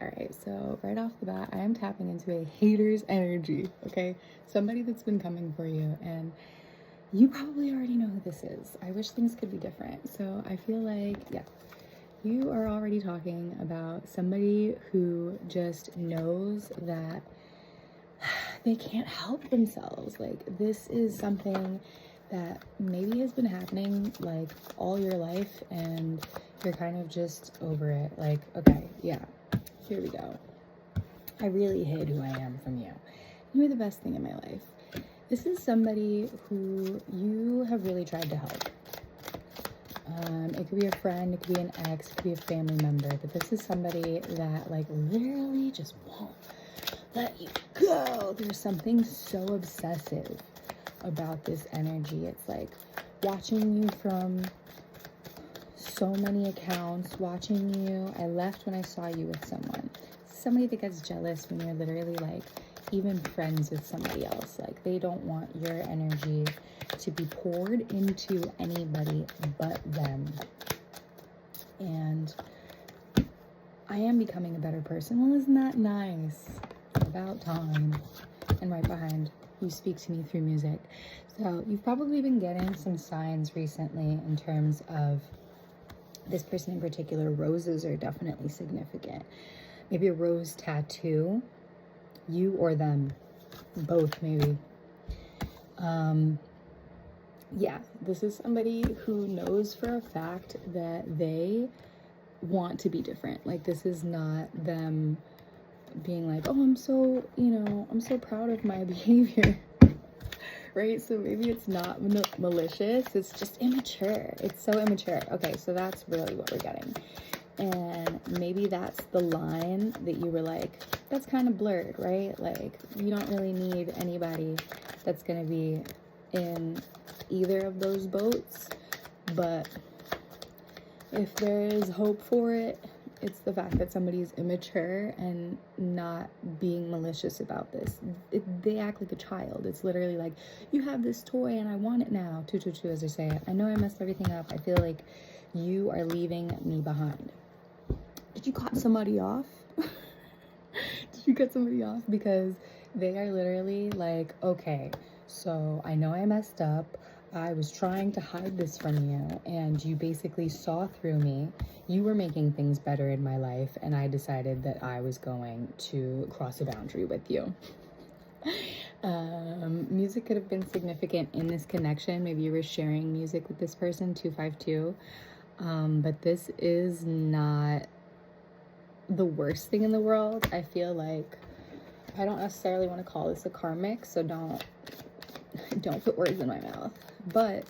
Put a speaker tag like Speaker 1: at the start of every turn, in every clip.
Speaker 1: All right, so right off the bat, I am tapping into a hater's energy, okay? Somebody that's been coming for you, and you probably already know who this is. I wish things could be different. So I feel like, yeah, you are already talking about somebody who just knows that they can't help themselves. Like, this is something that maybe has been happening like all your life, and you're kind of just over it. Like, okay, yeah, here we go. I really hid who I am from you. You were the best thing in my life. This is somebody who you have really tried to help. It could be a friend, it could be an ex, it could be a family member, but this is somebody that like literally just won't let you go. There's something so obsessive about this energy. It's like watching you from so many accounts, watching you. I left when I saw you with someone. Somebody that gets jealous when you're literally like even friends with somebody else. Like, they don't want your energy to be poured into anybody but them. And I am becoming a better person. Well, isn't that nice? It's about time. And right behind, you speak to me through music. So you've probably been getting some signs recently in terms of this person in particular. Roses are definitely significant. Maybe a rose tattoo, you or them, both maybe. Yeah, this is somebody who knows for a fact that they want to be different. Like, this is not them being like, oh, I'm so, I'm so proud of my behavior. Right? So maybe it's not malicious, it's just immature. It's so immature. Okay, so that's really what we're getting. And maybe that's the line that you were like, that's kind of blurred, right? Like, you don't really need anybody that's going to be in either of those boats. But if there is hope for it, it's the fact that somebody is immature and not being malicious about this. They act like a child. It's literally like, you have this toy and I want it now. 222, as I say it. I know I messed everything up. I feel like you are leaving me behind. Did you cut somebody off? Did you cut somebody off? Because they are literally like, okay, so I know I messed up. I was trying to hide this from you, and you basically saw through me. You were making things better in my life, and I decided that I was going to cross a boundary with you. Music could have been significant in this connection. Maybe you were sharing music with this person, 252. But this is not the worst thing in the world. I feel like I don't necessarily want to call this a karmic, so don't put words in my mouth. But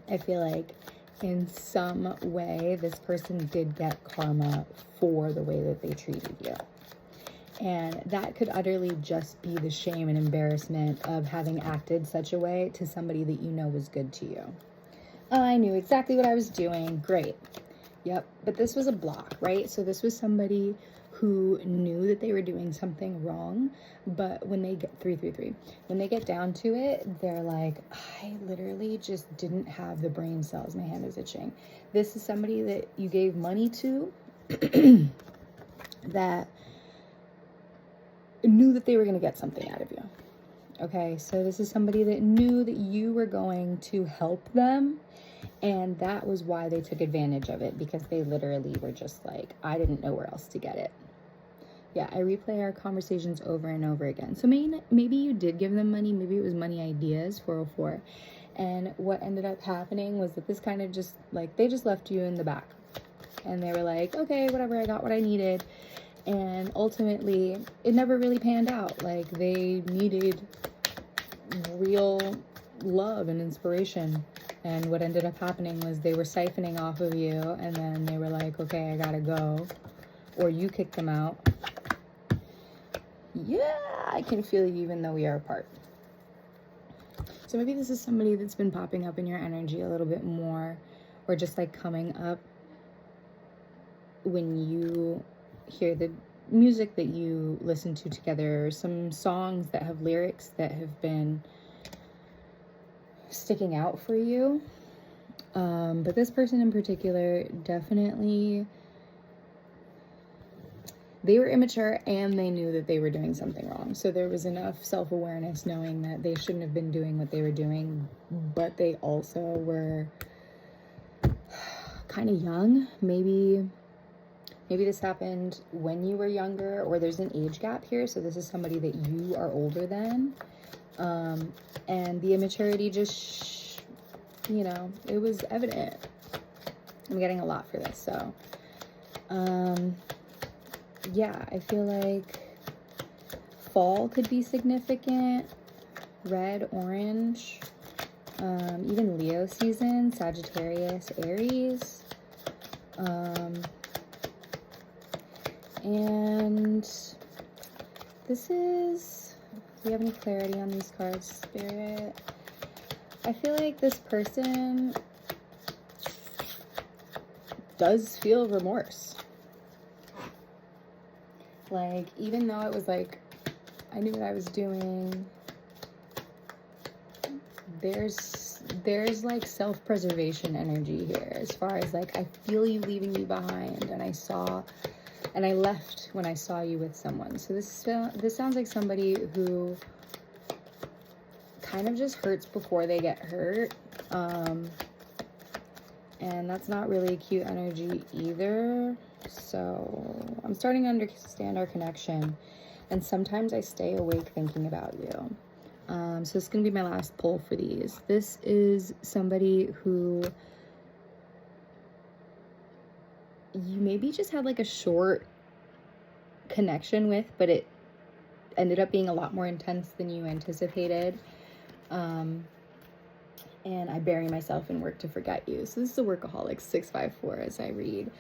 Speaker 1: I feel like in some way this person did get karma for the way that they treated you. And that could utterly just be the shame and embarrassment of having acted such a way to somebody that you know was good to you. I knew exactly what I was doing. Great. Yep. But this was a block, right? So this was somebody who knew that they were doing something wrong, but when they get 333, when they get down to it, they're like, I literally just didn't have the brain cells. My hand is itching. This is somebody that you gave money to that knew that they were going to get something out of you. Okay, so this is somebody that knew that you were going to help them, and that was why they took advantage of it, because they literally were just like, I didn't know where else to get it. Yeah, I replay our conversations over and over again. So maybe you did give them money. Maybe it was money ideas, 404. And what ended up happening was that this kind of just, like, they just left you in the back. And they were like, okay, whatever, I got what I needed. And ultimately, it never really panned out. Like, they needed real love and inspiration. And what ended up happening was they were siphoning off of you, and then they were like, okay, I gotta go. Or you kicked them out. Yeah, I can feel you even though we are apart. So maybe this is somebody that's been popping up in your energy a little bit more, or just like coming up when you hear the music that you listen to together, or some songs that have lyrics that have been sticking out for you. But this person in particular definitely they were immature and they knew that they were doing something wrong. So there was enough self-awareness knowing that they shouldn't have been doing what they were doing, but they also were kind of young. Maybe this happened when you were younger, or there's an age gap here. So this is somebody that you are older than. And the immaturity just, you know, it was evident. I'm getting a lot for this. So, yeah, I feel like fall could be significant. Red, orange, even Leo season, Sagittarius, Aries. And this is, do you have any clarity on these cards, Spirit? I feel like this person does feel remorse. Like, even though it was like, I knew what I was doing, there's like self-preservation energy here, as far as like, I feel you leaving me behind, and I left when I saw you with someone. So this sounds like somebody who kind of just hurts before they get hurt. And that's not really cute energy either. So I'm starting to understand our connection. And sometimes I stay awake thinking about you. So this is going to be my last pull for these. This is somebody who you maybe just had like a short connection with, but it ended up being a lot more intense than you anticipated. And I bury myself in work to forget you. So this is a workaholic 654 as I read.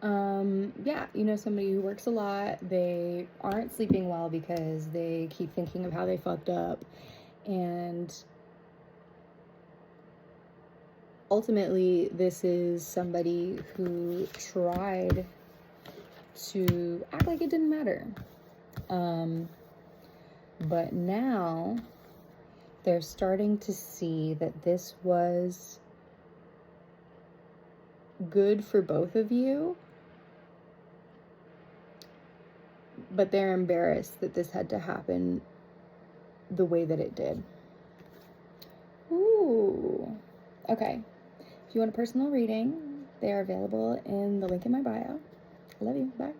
Speaker 1: Yeah, you know, somebody who works a lot, they aren't sleeping well because they keep thinking of how they fucked up. And ultimately, this is somebody who tried to act like it didn't matter. But now they're starting to see that this was good for both of you, but they're embarrassed that this had to happen the way that it did. Ooh. Okay. If you want a personal reading, they are available in the link in my bio. I love you. Bye.